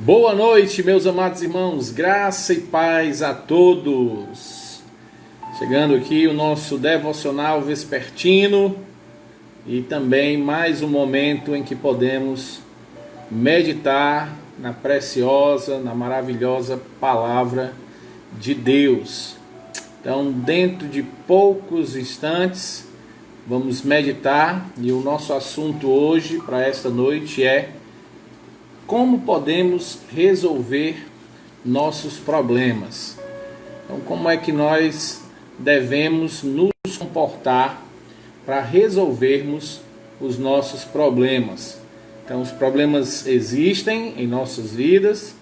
Boa noite, meus amados irmãos, graça e paz a todos. Chegando aqui o nosso devocional vespertino e também mais um momento em que podemos meditar na preciosa, na maravilhosa palavra de Deus. Então, dentro de poucos instantes, vamos meditar e o nosso assunto hoje para esta noite é: como podemos resolver nossos problemas? Então, como é que nós devemos nos comportar para resolvermos os nossos problemas? Então, os problemas existem em nossas vidas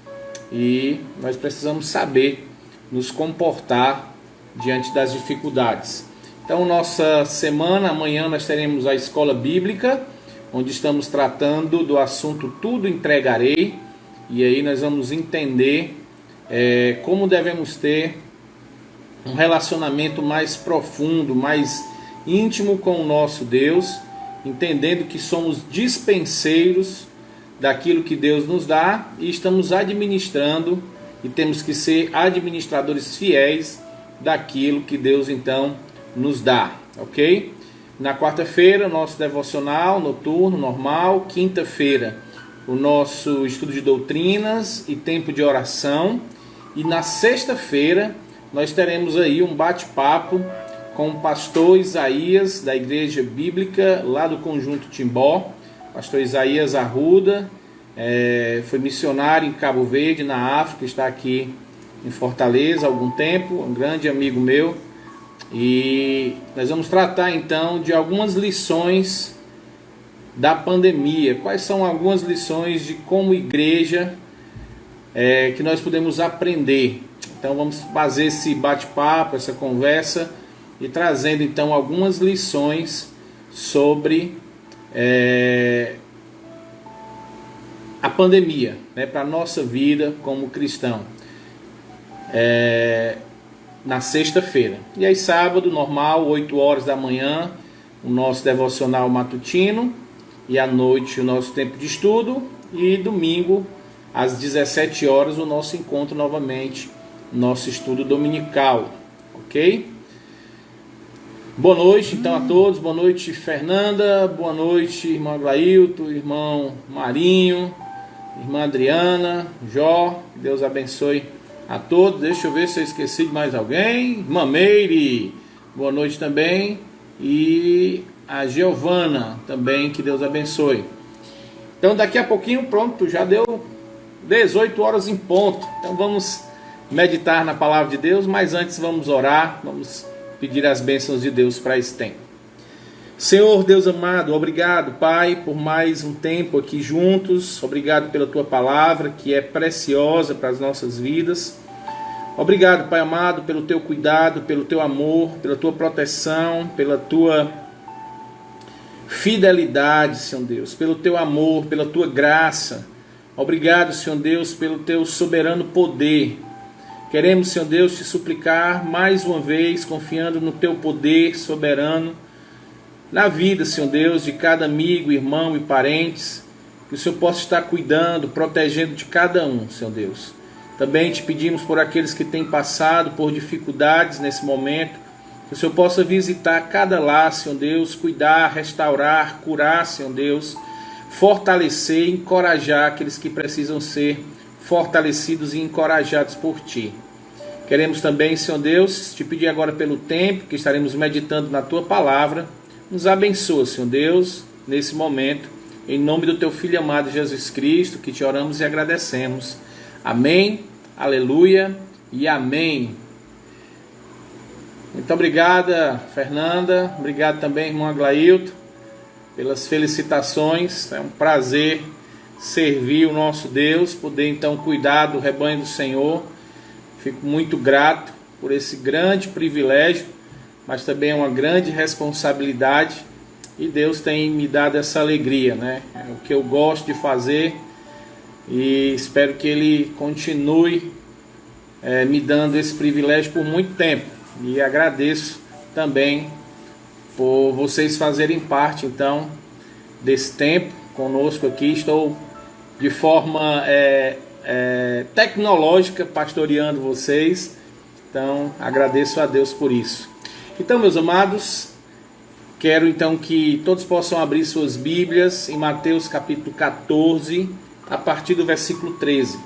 e nós precisamos saber nos comportar diante das dificuldades. Então, nossa semana, amanhã nós teremos a escola bíblica, onde estamos tratando do assunto Tudo Entregarei, e aí nós vamos entender como devemos ter um relacionamento mais profundo, mais íntimo com o nosso Deus, entendendo que somos dispenseiros daquilo que Deus nos dá e estamos administrando e temos que ser administradores fiéis daquilo que Deus então nos dá, ok? Na quarta-feira, nosso devocional noturno normal. Quinta-feira, o nosso estudo de doutrinas e tempo de oração. E na sexta-feira, nós teremos aí um bate-papo com o pastor Isaías, da Igreja Bíblica, lá do Conjunto Timbó. Pastor Isaías Arruda, foi missionário em Cabo Verde, na África, está aqui em Fortaleza há algum tempo, um grande amigo meu. E nós vamos tratar então de algumas lições da pandemia. Quais são algumas lições de como igreja que nós podemos aprender? Então vamos fazer esse bate-papo, essa conversa e trazendo então algumas lições sobre a pandemia, para a nossa vida como cristão. Na sexta-feira. E aí sábado, normal, 8 horas da manhã, o nosso devocional matutino, e à noite o nosso tempo de estudo, e domingo, às 17 horas, o nosso encontro novamente, nosso estudo dominical, ok? Boa noite então a todos, boa noite Fernanda, boa noite irmão Aglailton, irmão Marinho, irmã Adriana, Jó, Deus abençoe a todos. Deixa eu ver se eu esqueci de mais alguém. Mameire, boa noite também. E a Giovana também, que Deus abençoe. Então daqui a pouquinho, pronto, já deu 18 horas em ponto. Então vamos meditar na palavra de Deus, mas antes vamos orar, vamos pedir as bênçãos de Deus para esse tempo. Senhor Deus amado, obrigado, Pai, por mais um tempo aqui juntos. Obrigado pela Tua palavra, que é preciosa para as nossas vidas. Obrigado, Pai amado, pelo Teu cuidado, pelo Teu amor, pela Tua proteção, pela Tua fidelidade, Senhor Deus, pelo Teu amor, pela Tua graça. Obrigado, Senhor Deus, pelo Teu soberano poder. Queremos, Senhor Deus, Te suplicar mais uma vez, confiando no Teu poder soberano, na vida, Senhor Deus, de cada amigo, irmão e parentes, que o Senhor possa estar cuidando, protegendo de cada um, Senhor Deus. Também te pedimos por aqueles que têm passado por dificuldades nesse momento, que o Senhor possa visitar cada lar, Senhor Deus, cuidar, restaurar, curar, Senhor Deus, fortalecer e encorajar aqueles que precisam ser fortalecidos e encorajados por Ti. Queremos também, Senhor Deus, te pedir agora pelo tempo que estaremos meditando na Tua palavra. Nos abençoa, Senhor Deus, nesse momento, em nome do Teu Filho amado Jesus Cristo, que Te oramos e agradecemos. Amém, aleluia e amém. Muito obrigada, Fernanda. Obrigado também, irmão Aglailton, pelas felicitações. É um prazer servir o nosso Deus, poder então cuidar do rebanho do Senhor. Fico muito grato por esse grande privilégio, mas também é uma grande responsabilidade, e Deus tem me dado essa alegria, É o que eu gosto de fazer, e espero que Ele continue me dando esse privilégio por muito tempo, e agradeço também por vocês fazerem parte então desse tempo conosco aqui. Estou de forma tecnológica pastoreando vocês. Então, agradeço a Deus por isso. Então, meus amados, quero então que todos possam abrir suas Bíblias em Mateus capítulo 14, a partir do versículo 13.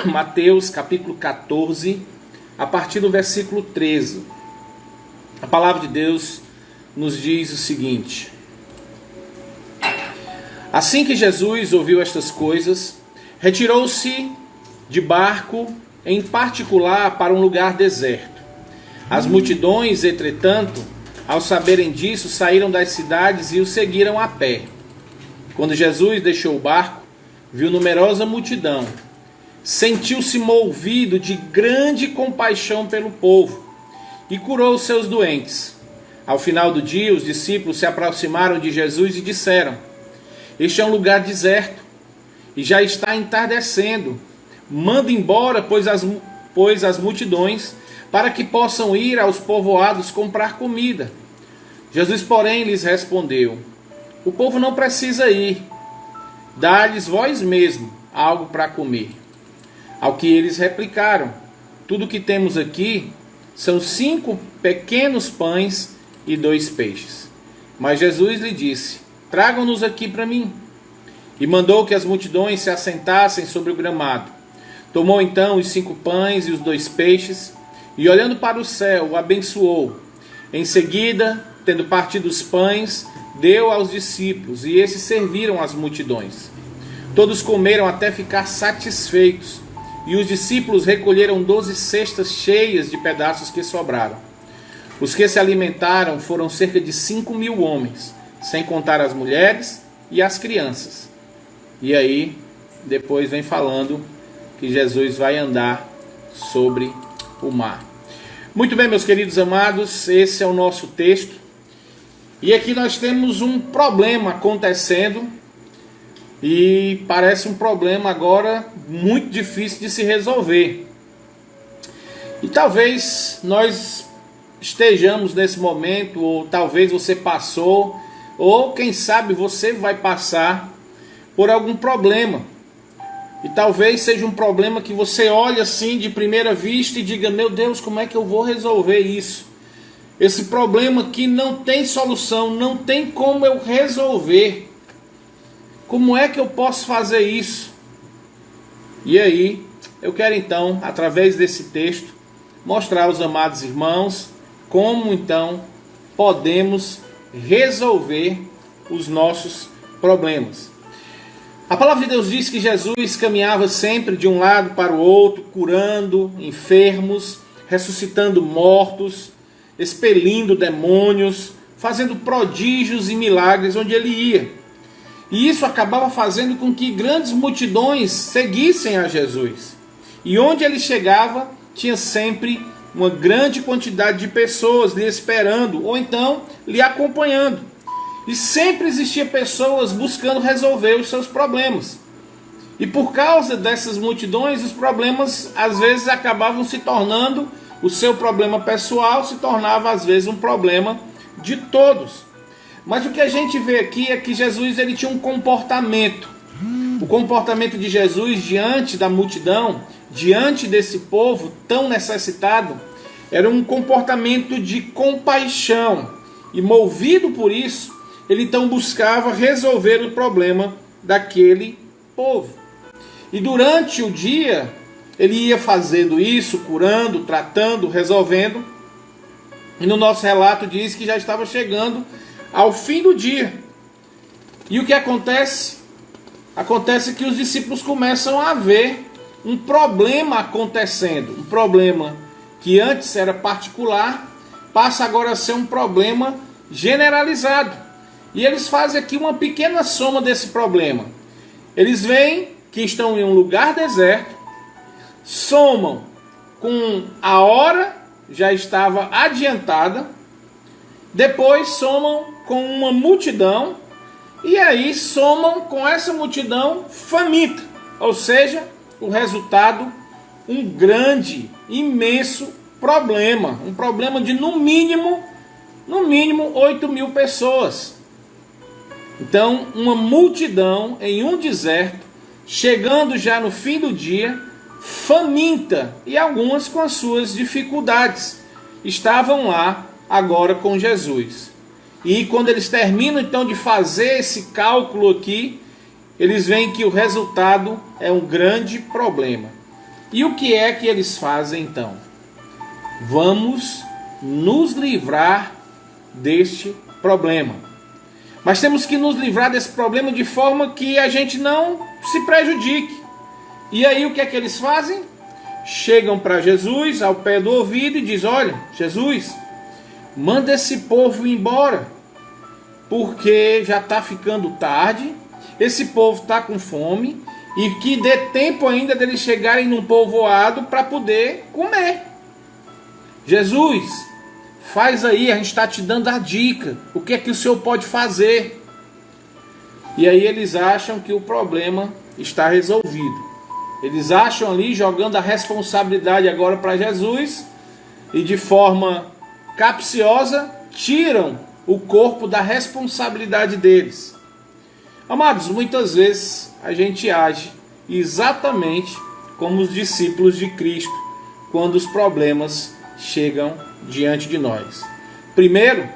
Mateus capítulo 14, a partir do versículo 13. A palavra de Deus nos diz o seguinte: Assim que Jesus ouviu estas coisas, retirou-se de barco em particular para um lugar deserto. As multidões, entretanto, ao saberem disso, saíram das cidades e o seguiram a pé. Quando Jesus deixou o barco, viu numerosa multidão. Sentiu-se movido de grande compaixão pelo povo e curou os seus doentes. Ao final do dia, os discípulos se aproximaram de Jesus e disseram: Este é um lugar deserto e já está entardecendo. Manda embora, pois as multidões, para que possam ir aos povoados comprar comida. Jesus, porém, lhes respondeu: O povo não precisa ir. Dá-lhes vós mesmo algo para comer. Ao que eles replicaram: Tudo que temos aqui são 5 pequenos pães e 2 peixes. Mas Jesus lhe disse: Tragam-nos aqui para mim. E mandou que as multidões se assentassem sobre o gramado. Tomou então os 5 pães e os 2 peixes, e olhando para o céu, o abençoou. Em seguida, tendo partido os pães, deu aos discípulos, e esses serviram as multidões. Todos comeram até ficar satisfeitos, e os discípulos recolheram 12 cestas cheias de pedaços que sobraram. Os que se alimentaram foram cerca de 5.000 homens, sem contar as mulheres e as crianças. E aí, depois vem falando que Jesus vai andar sobre o mar. Muito bem, meus queridos amados, esse é o nosso texto. E aqui nós temos um problema acontecendo, e parece um problema agora muito difícil de se resolver. E talvez nós estejamos nesse momento, ou talvez você passou, ou quem sabe você vai passar por algum problema. E talvez seja um problema que você olha assim de primeira vista e diga: meu Deus, como é que eu vou resolver isso? Esse problema que não tem solução, não tem como eu resolver. Como é que eu posso fazer isso? E aí, eu quero então, através desse texto, mostrar aos amados irmãos como então podemos resolver os nossos problemas. A palavra de Deus diz que Jesus caminhava sempre de um lado para o outro, curando enfermos, ressuscitando mortos, expelindo demônios, fazendo prodígios e milagres onde ele ia. E isso acabava fazendo com que grandes multidões seguissem a Jesus. E onde ele chegava, tinha sempre uma grande quantidade de pessoas lhe esperando, ou então lhe acompanhando. E sempre existia pessoas buscando resolver os seus problemas. E por causa dessas multidões, os problemas às vezes acabavam se tornando, o seu problema pessoal se tornava às vezes um problema de todos. Mas o que a gente vê aqui é que Jesus ele tinha um comportamento. O comportamento de Jesus diante da multidão, diante desse povo tão necessitado, era um comportamento de compaixão. E movido por isso, ele então buscava resolver o problema daquele povo. E durante o dia, ele ia fazendo isso, curando, tratando, resolvendo. E no nosso relato diz que já estava chegando ao fim do dia. E o que acontece? Acontece que os discípulos começam a ver um problema acontecendo. Um problema que antes era particular, passa agora a ser um problema generalizado. E eles fazem aqui uma pequena soma desse problema. Eles veem que estão em um lugar deserto, somam com a hora, já estava adiantada, depois somam com uma multidão, e aí somam com essa multidão faminta. Ou seja, o resultado, um grande, imenso problema. Um problema de no mínimo 8.000 pessoas. Então, uma multidão em um deserto chegando já no fim do dia, faminta, e algumas com as suas dificuldades, estavam lá agora com Jesus. E quando eles terminam então de fazer esse cálculo aqui, eles veem que o resultado é um grande problema. E o que é que eles fazem então? Vamos nos livrar deste problema. Mas temos que nos livrar desse problema de forma que a gente não se prejudique. E aí o que é que eles fazem? Chegam para Jesus ao pé do ouvido e diz: olha, Jesus, manda esse povo embora, porque já está ficando tarde, esse povo está com fome, e que dê tempo ainda deles chegarem num povoado para poder comer. Jesus, faz aí, a gente está te dando a dica, o que é que o Senhor pode fazer? E aí eles acham que o problema está resolvido. Eles acham ali, jogando a responsabilidade agora para Jesus, e de forma capciosa, tiram o corpo da responsabilidade deles. Amados, muitas vezes a gente age exatamente como os discípulos de Cristo, quando os problemas chegam diante de nós. Primeiro,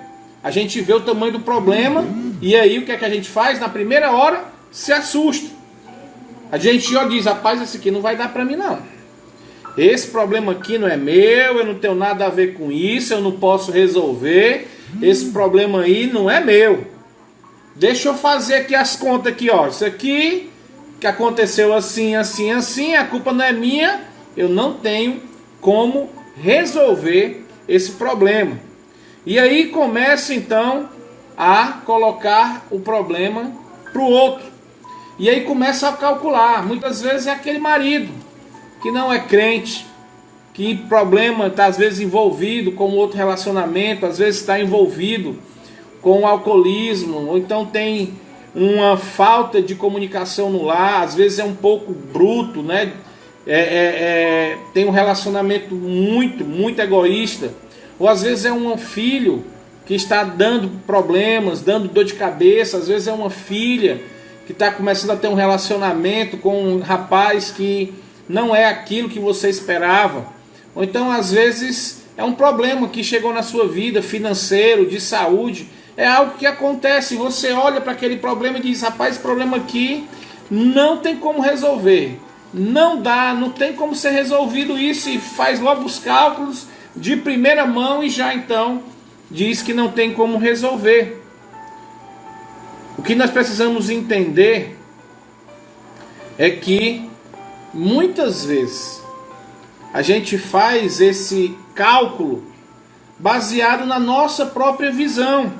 a gente vê o tamanho do problema, e aí o que é que a gente faz? Na primeira hora, se assusta. A gente já diz: rapaz, esse aqui não vai dar para mim não. Esse problema aqui não é meu, eu não tenho nada a ver com isso, eu não posso resolver. Esse problema aí não é meu. Deixa eu fazer aqui as contas aqui, ó. Isso aqui que aconteceu assim, assim, assim, a culpa não é minha, eu não tenho como resolver esse problema. E aí começa então a colocar o problema para o outro. E aí começa a calcular. Muitas vezes é aquele marido que não é crente, que problema está às vezes envolvido com outro relacionamento, às vezes está envolvido com o alcoolismo, ou então tem uma falta de comunicação no lar, às vezes é um pouco bruto, né? Tem um relacionamento muito egoísta, ou às vezes é um filho que está dando problemas, dando dor de cabeça, às vezes é uma filha que está começando a ter um relacionamento com um rapaz que não é aquilo que você esperava, ou então às vezes é um problema que chegou na sua vida, financeiro, de saúde, é algo que acontece, você olha para aquele problema e diz: rapaz, esse problema aqui não tem como resolver, não dá, não tem como ser resolvido isso, e faz logo os cálculos de primeira mão e já então diz que não tem como resolver. O que nós precisamos entender é que muitas vezes a gente faz esse cálculo baseado na nossa própria visão.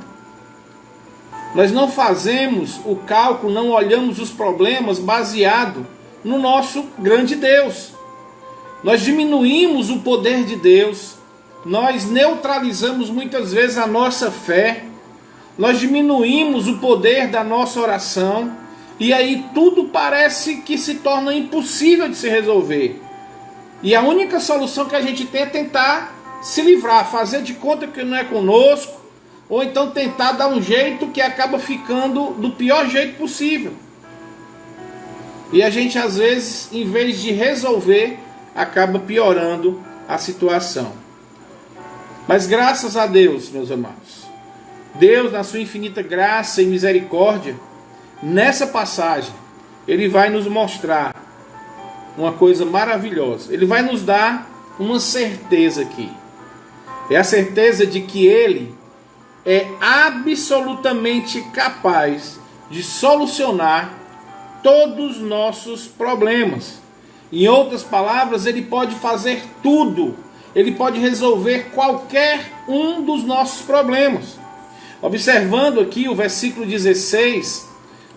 Nós não fazemos o cálculo, não olhamos os problemas baseado no nosso grande Deus. Nós diminuímos o poder de Deus, nós neutralizamos muitas vezes a nossa fé, nós diminuímos o poder da nossa oração, e aí tudo parece que se torna impossível de se resolver. E a única solução que a gente tem é tentar se livrar, fazer de conta que não é conosco, ou então tentar dar um jeito que acaba ficando do pior jeito possível. E a gente às vezes, em vez de resolver, acaba piorando a situação. Mas graças a Deus, meus amados, Deus, na sua infinita graça e misericórdia, nessa passagem, Ele vai nos mostrar uma coisa maravilhosa. Ele vai nos dar uma certeza aqui. É a certeza de que Ele é absolutamente capaz de solucionar todos os nossos problemas. Em outras palavras, Ele pode fazer tudo. Ele pode resolver qualquer um dos nossos problemas. Observando aqui o versículo 16,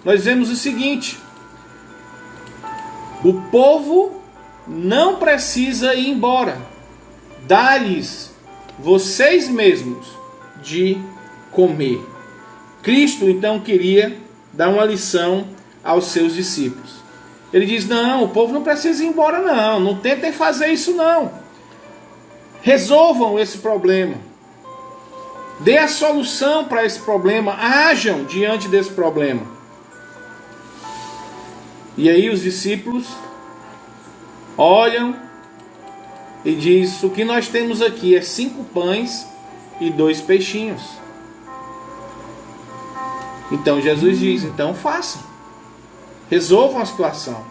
nós vemos o seguinte: o povo não precisa ir embora, dá-lhes vocês mesmos de comer. Cristo então queria dar uma lição aos seus discípulos. Ele diz: não, o povo não precisa ir embora não, não tentem fazer isso não. Resolvam esse problema. Dê a solução para esse problema, ajam diante desse problema. E aí os discípulos olham e diz: o que nós temos aqui é 5 pães e 2 peixinhos. Então Jesus diz: então façam, resolvam a situação.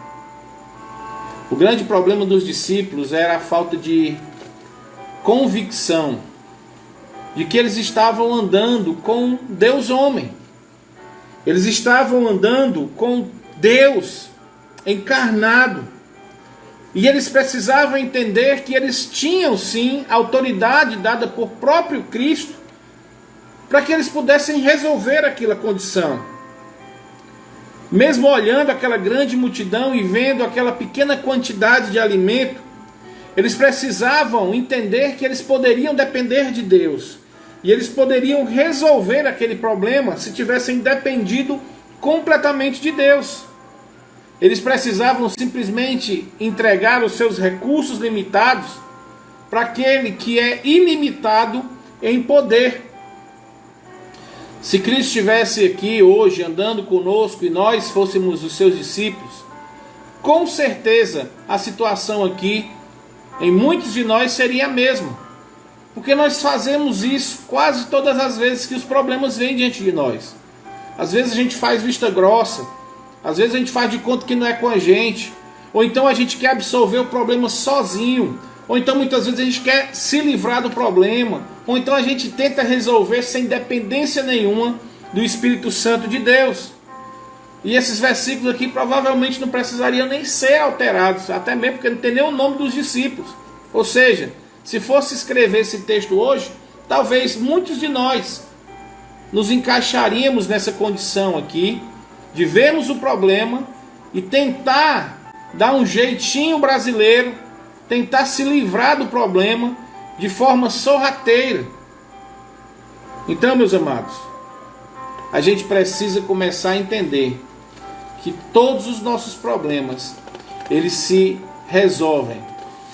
O grande problema dos discípulos era a falta de convicção de que eles estavam andando com Deus homem. Eles estavam andando com Deus encarnado. E eles precisavam entender que eles tinham sim autoridade dada por próprio Cristo para que eles pudessem resolver aquela condição. Mesmo olhando aquela grande multidão e vendo aquela pequena quantidade de alimento, eles precisavam entender que eles poderiam depender de Deus. E eles poderiam resolver aquele problema se tivessem dependido completamente de Deus. Eles precisavam simplesmente entregar os seus recursos limitados para aquele que é ilimitado em poder. Se Cristo estivesse aqui hoje andando conosco e nós fôssemos os seus discípulos, com certeza a situação aqui em muitos de nós seria a mesma. Porque nós fazemos isso quase todas as vezes que os problemas vêm diante de nós. Às vezes a gente faz vista grossa, às vezes a gente faz de conta que não é com a gente, ou então a gente quer absorver o problema sozinho, ou então muitas vezes a gente quer se livrar do problema, ou então a gente tenta resolver sem dependência nenhuma do Espírito Santo de Deus. E esses versículos aqui provavelmente não precisariam nem ser alterados, até mesmo porque não tem nem o nome dos discípulos. Ou seja, se fosse escrever esse texto hoje, talvez muitos de nós nos encaixaríamos nessa condição aqui, de vermos o problema e tentar dar um jeitinho brasileiro, tentar se livrar do problema de forma sorrateira. Então, meus amados, a gente precisa começar a entender que todos os nossos problemas, eles se resolvem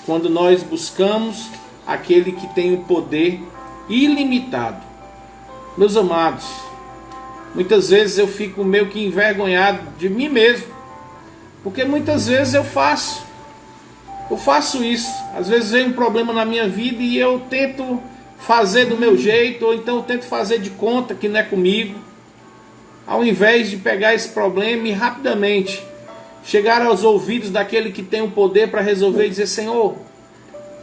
quando nós buscamos aquele que tem o poder ilimitado. Meus amados, muitas vezes eu fico meio que envergonhado de mim mesmo, porque muitas vezes eu faço isso. Às vezes vem um problema na minha vida e eu tento fazer do meu jeito, ou então eu tento fazer de conta que não é comigo, ao invés de pegar esse problema e rapidamente chegar aos ouvidos daquele que tem o poder para resolver e dizer: Senhor,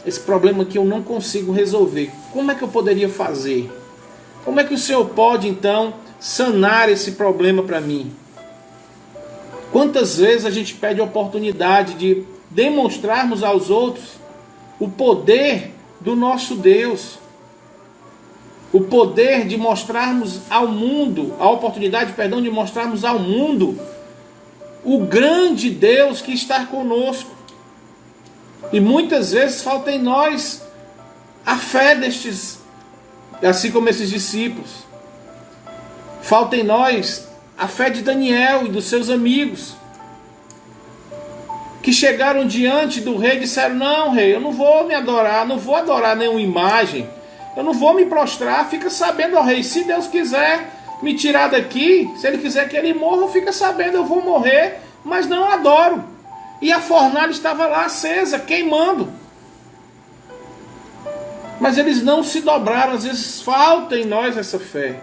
esse problema aqui eu não consigo resolver, como é que eu poderia fazer? Como é que o Senhor pode então sanar esse problema para mim? Quantas vezes a gente pede a oportunidade de demonstrarmos aos outros o poder do nosso Deus, o poder de mostrarmos ao mundo, a oportunidade, de mostrarmos ao mundo o grande Deus que está conosco. E muitas vezes falta em nós a fé destes, assim como esses discípulos. Falta em nós a fé de Daniel e dos seus amigos, que chegaram diante do rei e disseram: não, rei, eu não vou me adorar, não vou adorar nenhuma imagem, eu não vou me prostrar. Fica sabendo, ó rei, se Deus quiser me tirar daqui, se Ele quiser que ele morra, fica sabendo, eu vou morrer, mas não adoro. E a fornalha estava lá acesa, queimando. Mas eles não se dobraram. Às vezes falta em nós essa fé.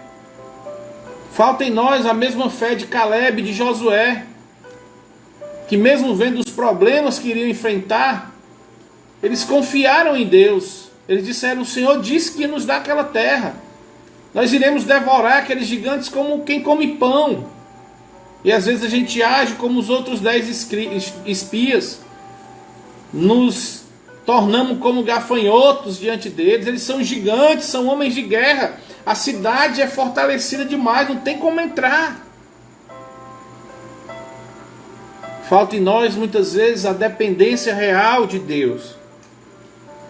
Falta em nós a mesma fé de Caleb e de Josué, que mesmo vendo os problemas que iriam enfrentar, eles confiaram em Deus. Eles disseram: o Senhor disse que ia nos dar aquela terra. Nós iremos devorar aqueles gigantes como quem come pão. E às vezes a gente age como os outros 10 espias. Nos tornamos como gafanhotos diante deles. Eles são gigantes, são homens de guerra. A cidade é fortalecida demais, não tem como entrar. Falta em nós muitas vezes a dependência real de Deus.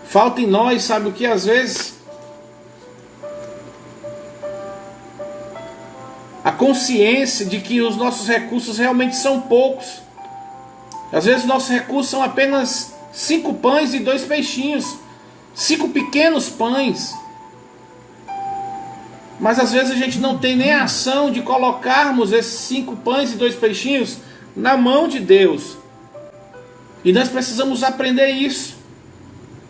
Falta em nós, sabe o que? Às vezes a consciência de que os nossos recursos realmente são poucos. Às vezes nossos recursos são apenas 5 pães e 2 peixinhos, 5 pequenos pães. Mas às vezes a gente não tem nem a ação de colocarmos esses 5 pães e 2 peixinhos na mão de Deus. E nós precisamos aprender isso,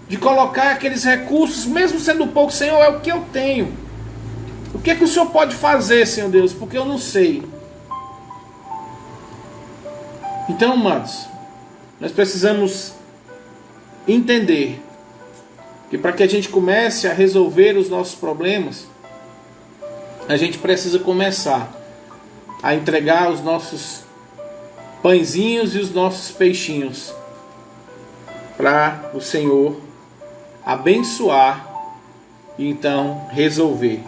de colocar aqueles recursos, mesmo sendo pouco. Senhor, é o que eu tenho. O que é que o Senhor pode fazer, Senhor Deus? Porque eu não sei. Então, amados, nós precisamos entender que para que a gente comece a resolver os nossos problemas, a gente precisa começar a entregar os nossos pãezinhos e os nossos peixinhos para o Senhor abençoar e então resolver.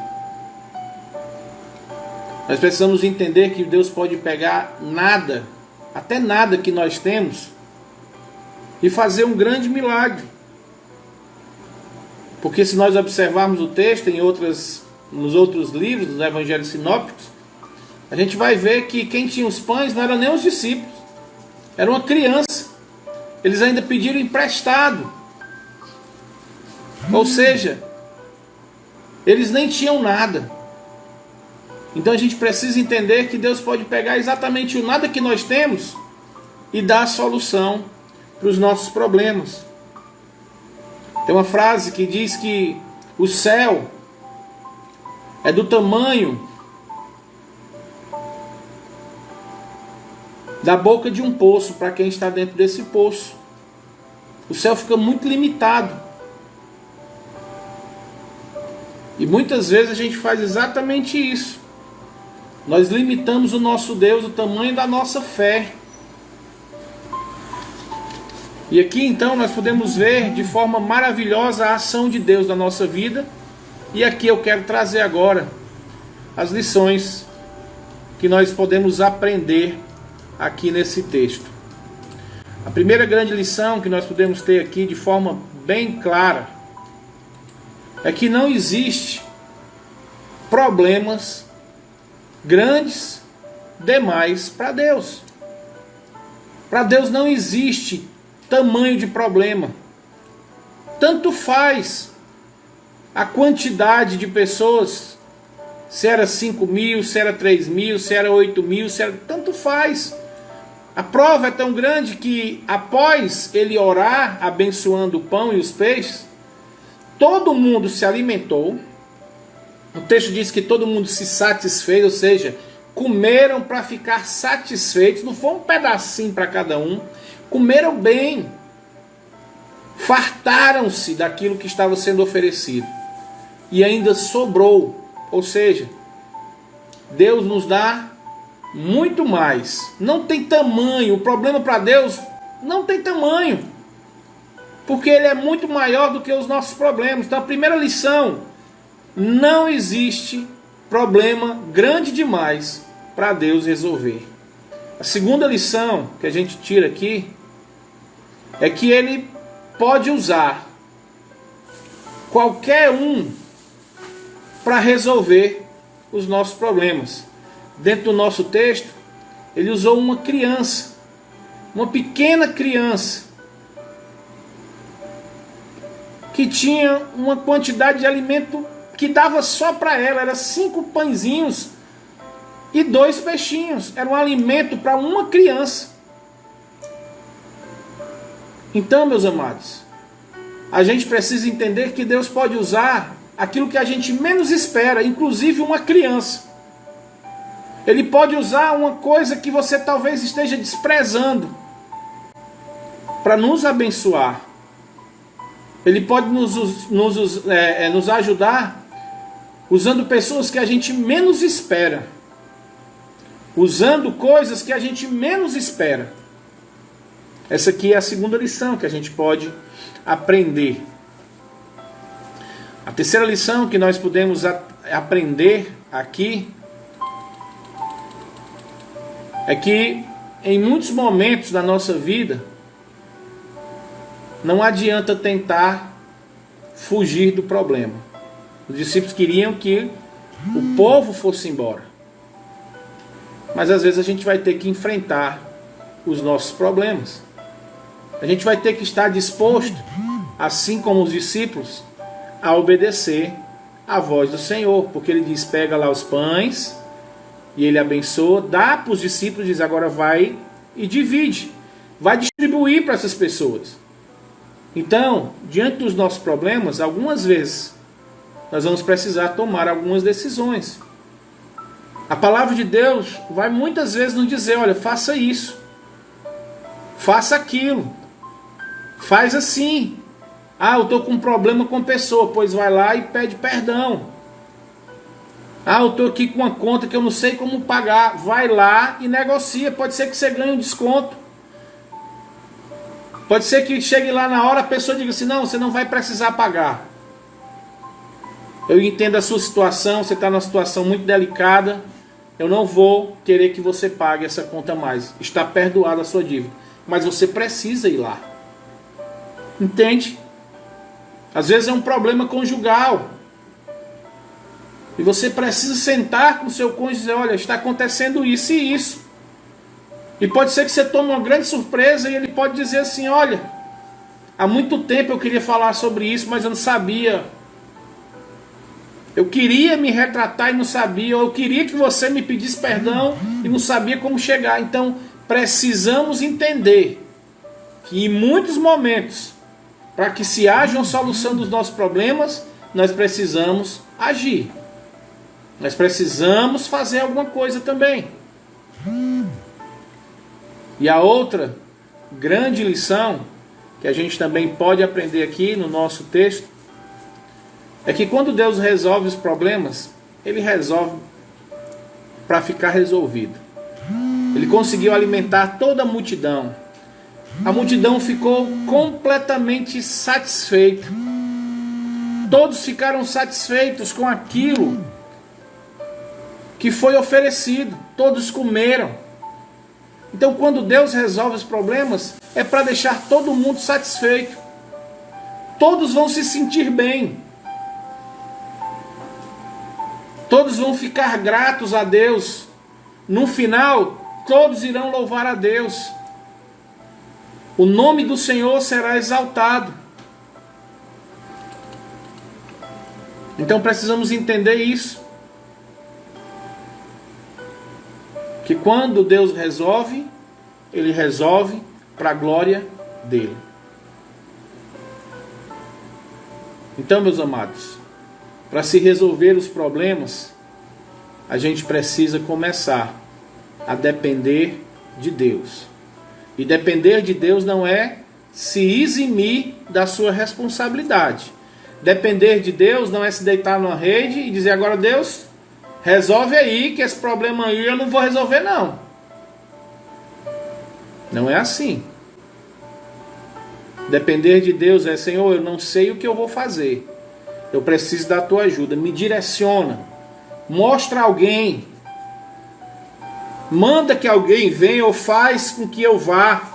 Nós precisamos entender que Deus pode pegar nada, até nada que nós temos, e fazer um grande milagre. Porque se nós observarmos o texto nos outros livros, dos evangelhos sinópticos, a gente vai ver que quem tinha os pães não eram nem os discípulos, era uma criança. Eles ainda pediram emprestado. Ou seja, eles nem tinham nada. Então a gente precisa entender que Deus pode pegar exatamente o nada que nós temos e dar a solução para os nossos problemas. Tem uma frase que diz que o céu é do tamanho da boca de um poço para quem está dentro desse poço. O céu fica muito limitado. E muitas vezes a gente faz exatamente isso. Nós limitamos o nosso Deus, o tamanho da nossa fé. E aqui então nós podemos ver de forma maravilhosa a ação de Deus na nossa vida. E aqui eu quero trazer agora as lições que nós podemos aprender aqui nesse texto. A primeira grande lição que nós podemos ter aqui de forma bem clara é que não existe problemas grandes demais para Deus. Para Deus não existe tamanho de problema. Tanto faz a quantidade de pessoas, se era 5.000, se era 3.000, se era 8.000, se era... tanto faz. A prova é tão grande que após ele orar, abençoando o pão e os peixes, todo mundo se alimentou. O texto diz que todo mundo se satisfez, ou seja, comeram para ficar satisfeitos. Não foi um pedacinho para cada um. Comeram bem. Fartaram-se daquilo que estava sendo oferecido. E ainda sobrou. Ou seja, Deus nos dá muito mais. Não tem tamanho. O problema para Deus não tem tamanho. Porque Ele é muito maior do que os nossos problemas. Então a primeira lição: não existe problema grande demais para Deus resolver. A segunda lição que a gente tira aqui é que Ele pode usar qualquer um para resolver os nossos problemas. Dentro do nosso texto, Ele usou uma criança, uma pequena criança, que tinha uma quantidade de alimento que dava só para ela. Era 5 pãezinhos e 2 peixinhos. Era um alimento para uma criança. Então, meus amados, a gente precisa entender que Deus pode usar aquilo que a gente menos espera, inclusive uma criança. Ele pode usar uma coisa que você talvez esteja desprezando para nos abençoar. Ele pode nos ajudar usando pessoas que a gente menos espera. Usando coisas que a gente menos espera. Essa aqui é a segunda lição que a gente pode aprender. A terceira lição que nós podemos aprender aqui é que em muitos momentos da nossa vida não adianta tentar fugir do problema. Os discípulos queriam que o povo fosse embora. Mas às vezes a gente vai ter que enfrentar os nossos problemas. A gente vai ter que estar disposto, assim como os discípulos, a obedecer à voz do Senhor. Porque Ele diz: pega lá os pães, e Ele abençoa, dá para os discípulos e diz: agora vai e divide. Vai distribuir para essas pessoas. Então, diante dos nossos problemas, algumas vezes, nós vamos precisar tomar algumas decisões. A palavra de Deus vai muitas vezes nos dizer, olha, faça isso. Faça aquilo. Faz assim. Ah, eu estou com um problema com a pessoa. Pois vai lá e pede perdão. Ah, eu estou aqui com uma conta que eu não sei como pagar. Vai lá e negocia. Pode ser que você ganhe um desconto. Pode ser que chegue lá na hora a pessoa diga assim, não, você não vai precisar pagar. Eu entendo a sua situação, você está numa situação muito delicada. Eu não vou querer que você pague essa conta mais. Está perdoada a sua dívida. Mas você precisa ir lá. Entende? Às vezes é um problema conjugal. E você precisa sentar com o seu cônjuge e dizer, olha, está acontecendo isso e isso. E pode ser que você tome uma grande surpresa e ele pode dizer assim, olha, há muito tempo eu queria falar sobre isso, mas eu não sabia. Eu queria me retratar e não sabia. Ou eu queria que você me pedisse perdão e não sabia como chegar. Então, precisamos entender que em muitos momentos, para que se haja uma solução dos nossos problemas, nós precisamos agir. Nós precisamos fazer alguma coisa também. E a outra grande lição que a gente também pode aprender aqui no nosso texto é que quando Deus resolve os problemas, Ele resolve para ficar resolvido. Ele conseguiu alimentar toda a multidão. A multidão ficou completamente satisfeita. Todos ficaram satisfeitos com aquilo que foi oferecido. Todos comeram. Então, quando Deus resolve os problemas, é para deixar todo mundo satisfeito. Todos vão se sentir bem. Todos vão ficar gratos a Deus. No final, todos irão louvar a Deus. O nome do Senhor será exaltado. Então precisamos entender isso. Que quando Deus resolve, Ele resolve para a glória dEle. Então, meus amados, para se resolver os problemas, a gente precisa começar a depender de Deus. E depender de Deus não é se eximir da sua responsabilidade. Depender de Deus não é se deitar numa rede e dizer, agora Deus, resolve aí, que esse problema aí eu não vou resolver não. Não é assim. Depender de Deus é, Senhor, eu não sei o que eu vou fazer. Eu preciso da tua ajuda. Me direciona. Mostra alguém. Manda que alguém venha ou faz com que eu vá.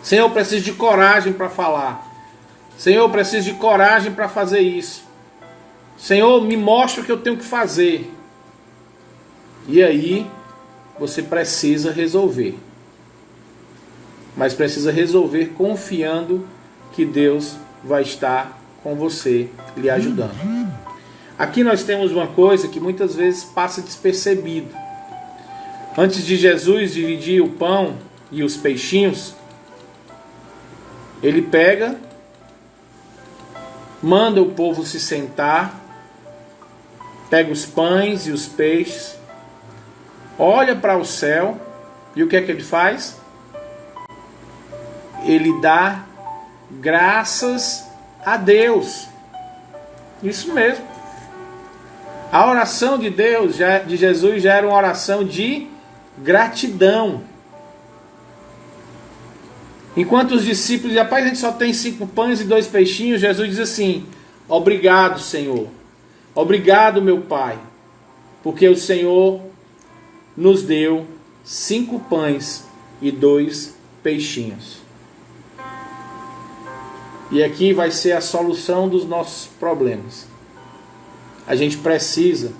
Senhor, eu preciso de coragem para falar. Senhor, eu preciso de coragem para fazer isso. Senhor, me mostra o que eu tenho que fazer. E aí, você precisa resolver. Mas precisa resolver confiando que Deus vai estar com você, lhe ajudando. Aqui nós temos uma coisa que muitas vezes passa despercebido. Antes de Jesus dividir o pão e os peixinhos, Ele pega, manda o povo se sentar, pega os pães e os peixes, olha para o céu, e o que é que Ele faz? Ele dá graças a Deus. Isso mesmo. A oração de Deus, de Jesus, já era uma oração de gratidão. Enquanto os discípulos dizem, rapaz, a gente só tem 5 pães e 2 peixinhos, Jesus diz assim, obrigado, Senhor. Obrigado, meu Pai, porque o Senhor nos deu 5 pães e 2 peixinhos. E aqui vai ser a solução dos nossos problemas. A gente precisa,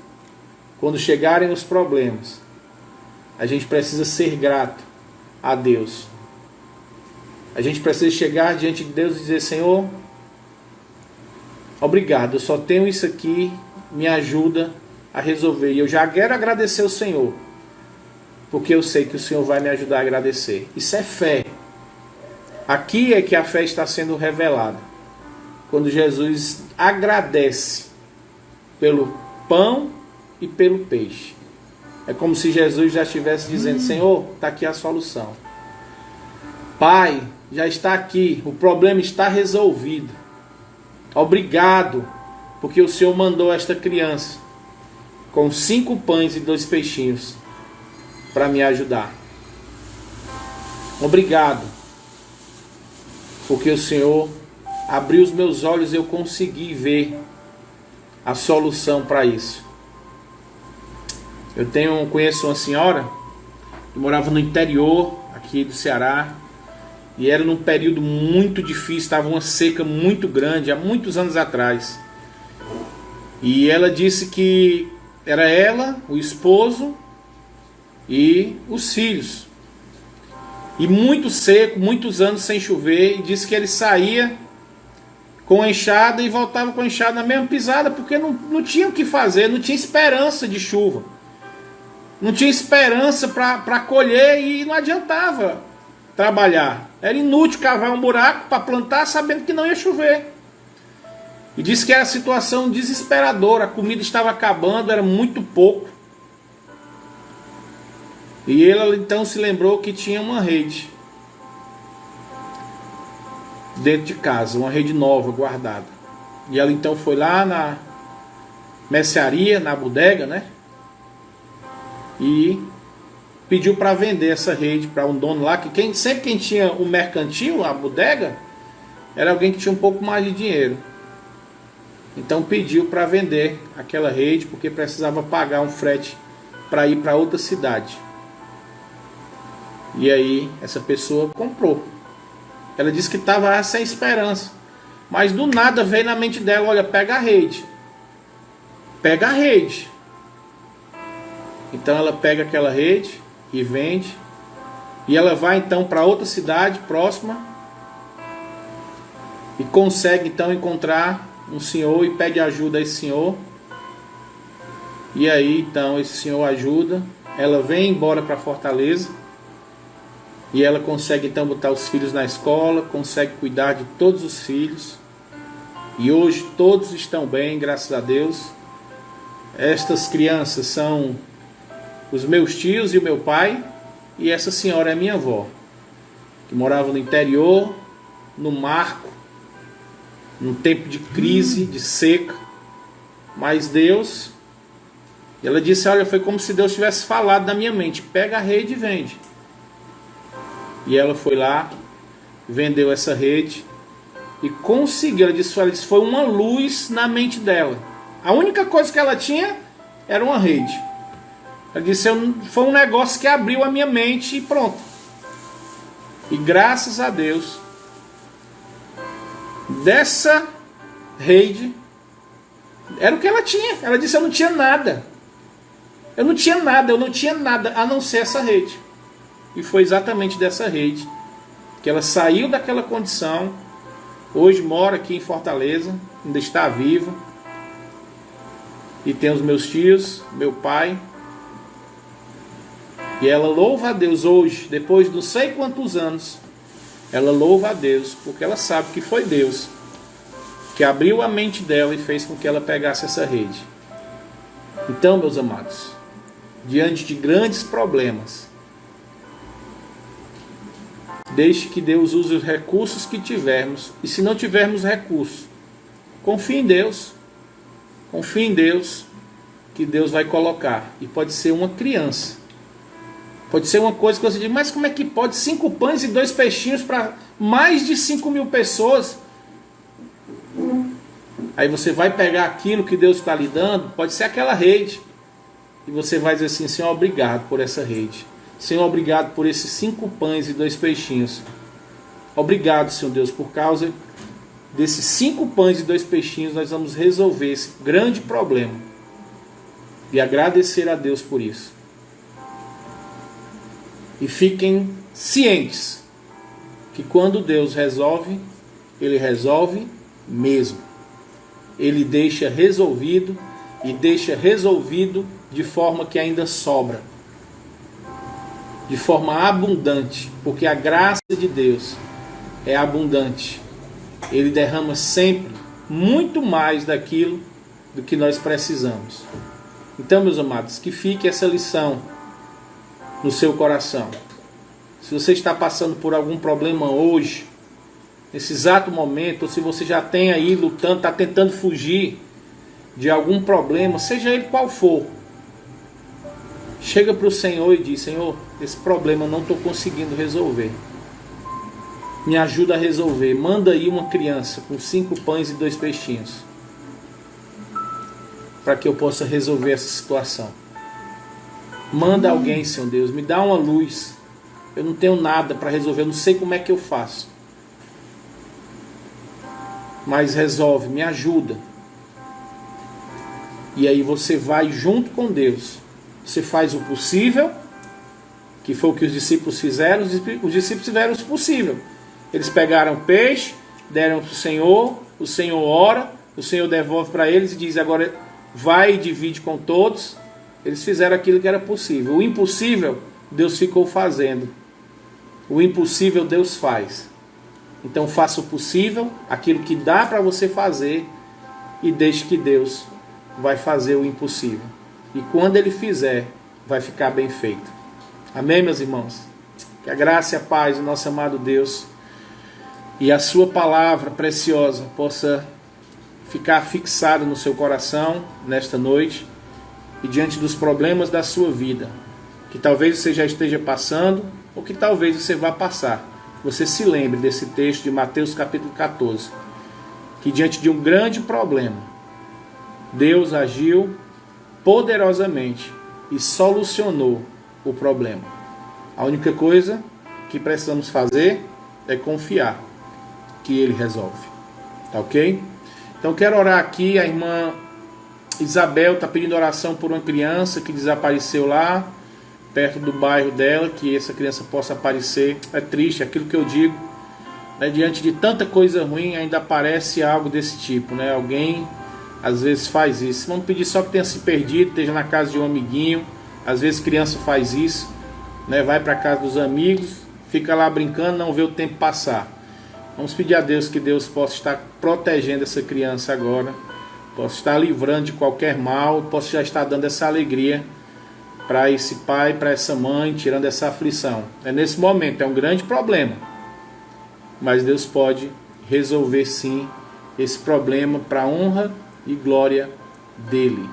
quando chegarem os problemas, a gente precisa ser grato a Deus. A gente precisa chegar diante de Deus e dizer, Senhor, obrigado, eu só tenho isso aqui, me ajuda a resolver. E eu já quero agradecer ao Senhor, porque eu sei que o Senhor vai me ajudar a agradecer. Isso é fé. Aqui é que a fé está sendo revelada. Quando Jesus agradece pelo pão e pelo peixe. É como se Jesus já estivesse dizendo: Senhor, está aqui a solução. Pai, já está aqui, o problema está resolvido. Obrigado, porque o Senhor mandou esta criança com 5 pães e 2 peixinhos para me ajudar. Obrigado, porque o Senhor abriu os meus olhos e eu consegui ver a solução para isso. Eu conheço uma senhora que morava no interior aqui do Ceará, e era num período muito difícil, estava uma seca muito grande, há muitos anos atrás. E ela disse que era ela, o esposo e os filhos. E muito seco, muitos anos sem chover, e disse que ele saía com a enxada e voltava com a enxada na mesma pisada, porque não tinha o que fazer, não tinha esperança de chuva. Não tinha esperança para colher e não adiantava trabalhar. Era inútil cavar um buraco para plantar sabendo que não ia chover. E disse que era situação desesperadora, a comida estava acabando, era muito pouco. E ela então se lembrou que tinha uma rede dentro de casa, uma rede nova guardada. E ela então foi lá na mercearia, na bodega, né? E pediu para vender essa rede para um dono lá, que sempre quem tinha o mercantil, a bodega, era alguém que tinha um pouco mais de dinheiro. Então pediu para vender aquela rede, porque precisava pagar um frete para ir para outra cidade. E aí essa pessoa comprou. Ela disse que estava sem esperança, mas do nada veio na mente dela: olha, pega a rede. Pega a rede. Então ela pega aquela rede e vende. E ela vai então para outra cidade próxima e consegue então encontrar um senhor e pede ajuda a esse senhor. E aí então esse senhor ajuda. Ela vem embora para Fortaleza e ela consegue então botar os filhos na escola, consegue cuidar de todos os filhos. E hoje todos estão bem, graças a Deus. Estas crianças são os meus tios e o meu pai, e essa senhora é minha avó, que morava no interior, no marco, num tempo de crise, de seca. Mas Deus, ela disse: olha, foi como se Deus tivesse falado na minha mente: pega a rede e vende. E ela foi lá, vendeu essa rede e conseguiu. Ela disse: foi uma luz na mente dela. A única coisa que ela tinha era uma rede. Ela disse: foi um negócio que abriu a minha mente e pronto. E graças a Deus, dessa rede, era o que ela tinha. Ela disse: eu não tinha nada. Eu não tinha nada a não ser essa rede. E foi exatamente dessa rede que ela saiu daquela condição. Hoje mora aqui em Fortaleza, ainda está viva. E tem os meus tios, meu pai. E ela louva a Deus hoje, depois de não sei quantos anos. Ela louva a Deus, porque ela sabe que foi Deus que abriu a mente dela e fez com que ela pegasse essa rede. Então, meus amados, diante de grandes problemas, deixe que Deus use os recursos que tivermos. E se não tivermos recursos, confie em Deus. Confie em Deus, que Deus vai colocar. E pode ser uma criança. Pode ser uma coisa que você diz: mas como é que pode 5 pães e 2 peixinhos para mais de 5.000 pessoas? Aí você vai pegar aquilo que Deus está lhe dando, pode ser aquela rede. E você vai dizer assim: Senhor, obrigado por essa rede. Senhor, obrigado por esses 5 pães e 2 peixinhos. Obrigado, Senhor Deus, por causa desses 5 pães e 2 peixinhos, nós vamos resolver esse grande problema. E agradecer a Deus por isso. E fiquem cientes que quando Deus resolve, Ele resolve mesmo. Ele deixa resolvido, e deixa resolvido de forma que ainda sobra. de forma abundante, porque a graça de Deus é abundante. Ele derrama sempre muito mais daquilo do que nós precisamos. Então, meus amados, que fique essa lição no seu coração. Se você está passando por algum problema hoje, nesse exato momento, ou se você já tem aí lutando, está tentando fugir de algum problema, seja ele qual for, chega para o Senhor e diz: Senhor, esse problema eu não estou conseguindo resolver. Me ajuda a resolver. Manda aí uma criança com 5 pães e 2 peixinhos, para que eu possa resolver essa situação. Manda alguém, Senhor Deus, me dá uma luz. Eu não tenho nada para resolver, eu não sei como é que eu faço. Mas resolve, me ajuda. E aí você vai junto com Deus. Você faz o possível, que foi o que os discípulos fizeram. Os discípulos fizeram o possível. Eles pegaram peixe, deram para o Senhor ora, o Senhor devolve para eles e diz: agora vai e divide com todos. Eles fizeram aquilo que era possível. O impossível, Deus ficou fazendo. O impossível, Deus faz. Então faça o possível, aquilo que dá para você fazer, e deixe que Deus vai fazer o impossível. E quando Ele fizer, vai ficar bem feito. Amém, meus irmãos? Que a graça e a paz do nosso amado Deus e a sua palavra preciosa possa ficar fixada no seu coração nesta noite e diante dos problemas da sua vida, que talvez você já esteja passando ou que talvez você vá passar. Você se lembre desse texto de Mateus capítulo 14, que diante de um grande problema, Deus agiu poderosamente e solucionou o problema. A única coisa que precisamos fazer é confiar que Ele resolve. Tá ok? Então quero orar aqui. A irmã Isabel está pedindo oração por uma criança que desapareceu lá perto do bairro dela, que essa criança possa aparecer. É triste aquilo que eu digo, né? Diante de tanta coisa ruim ainda aparece algo desse tipo, né? Alguém às vezes faz isso. Vamos pedir só que tenha se perdido, esteja na casa de um amiguinho. Às vezes criança faz isso, né? Vai para a casa dos amigos, fica lá brincando, não vê o tempo passar. Vamos pedir a Deus que Deus possa estar protegendo essa criança agora, possa estar livrando de qualquer mal, possa já estar dando essa alegria para esse pai, para essa mãe, tirando essa aflição. É nesse momento, é um grande problema, mas Deus pode resolver sim esse problema para a honra e glória dele.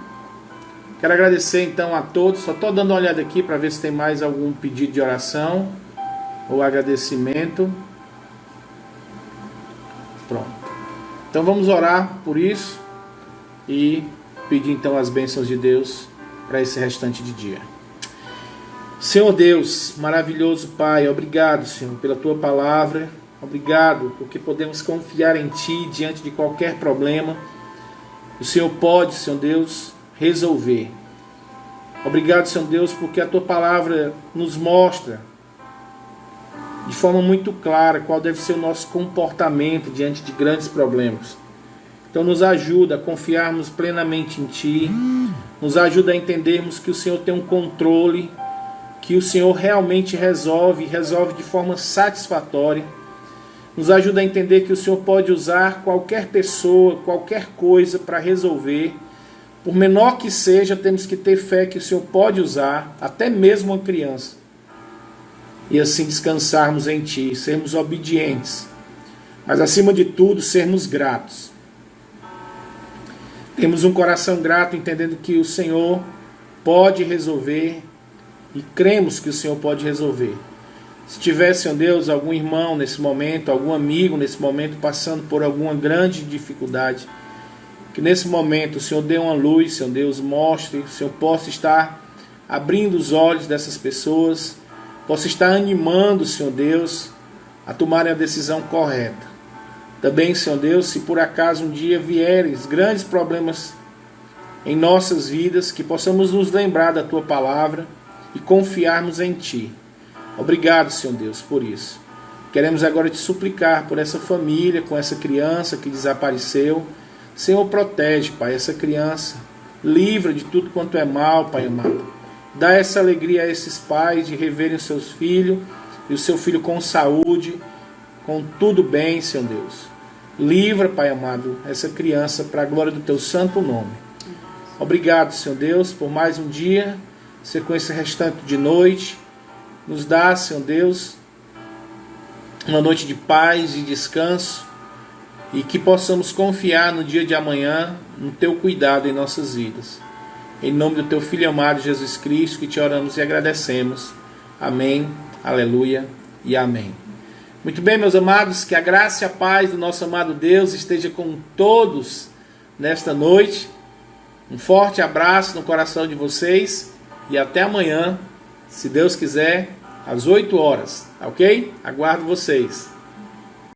Quero agradecer então a todos. Só estou dando uma olhada aqui para ver se tem mais algum pedido de oração ou agradecimento. Pronto. Então vamos orar por isso e pedir então as bênçãos de Deus para esse restante de dia. Senhor Deus, maravilhoso Pai, obrigado, Senhor, pela Tua palavra. Obrigado porque podemos confiar em Ti diante de qualquer problema. O Senhor pode, Senhor Deus, resolver. Obrigado, Senhor Deus, porque a Tua palavra nos mostra de forma muito clara qual deve ser o nosso comportamento diante de grandes problemas. Então nos ajuda a confiarmos plenamente em Ti, nos ajuda a entendermos que o Senhor tem um controle, que o Senhor realmente resolve de forma satisfatória. Nos ajuda a entender que o Senhor pode usar qualquer pessoa, qualquer coisa para resolver. Por menor que seja, temos que ter fé que o Senhor pode usar, até mesmo uma criança. E assim descansarmos em Ti, sermos obedientes. Mas acima de tudo, sermos gratos. Temos um coração grato, entendendo que o Senhor pode resolver e cremos que o Senhor pode resolver. Se tivesse, Senhor Deus, algum irmão nesse momento, algum amigo nesse momento passando por alguma grande dificuldade, que nesse momento o Senhor dê uma luz, Senhor Deus, mostre, o Senhor possa estar abrindo os olhos dessas pessoas, possa estar animando, Senhor Deus, a tomarem a decisão correta. Também, Senhor Deus, se por acaso um dia vierem grandes problemas em nossas vidas, que possamos nos lembrar da Tua palavra e confiarmos em Ti. Obrigado, Senhor Deus, por isso. Queremos agora Te suplicar por essa família, com essa criança que desapareceu. Senhor, protege, Pai, essa criança. Livra de tudo quanto é mal, Pai amado. Dá essa alegria a esses pais de reverem os seus filhos, e o seu filho com saúde, com tudo bem, Senhor Deus. Livra, Pai amado, essa criança para a glória do teu santo nome. Obrigado, Senhor Deus, por mais um dia, sequência restante de noite. Nos dá, Senhor Deus, uma noite de paz e descanso, e que possamos confiar no dia de amanhã, no teu cuidado em nossas vidas. Em nome do teu Filho amado Jesus Cristo, que te oramos e agradecemos. Amém, aleluia e amém. Muito bem, meus amados, que a graça e a paz do nosso amado Deus esteja com todos nesta noite. Um forte abraço no coração de vocês e até amanhã, se Deus quiser, às 8 horas, ok? Aguardo vocês.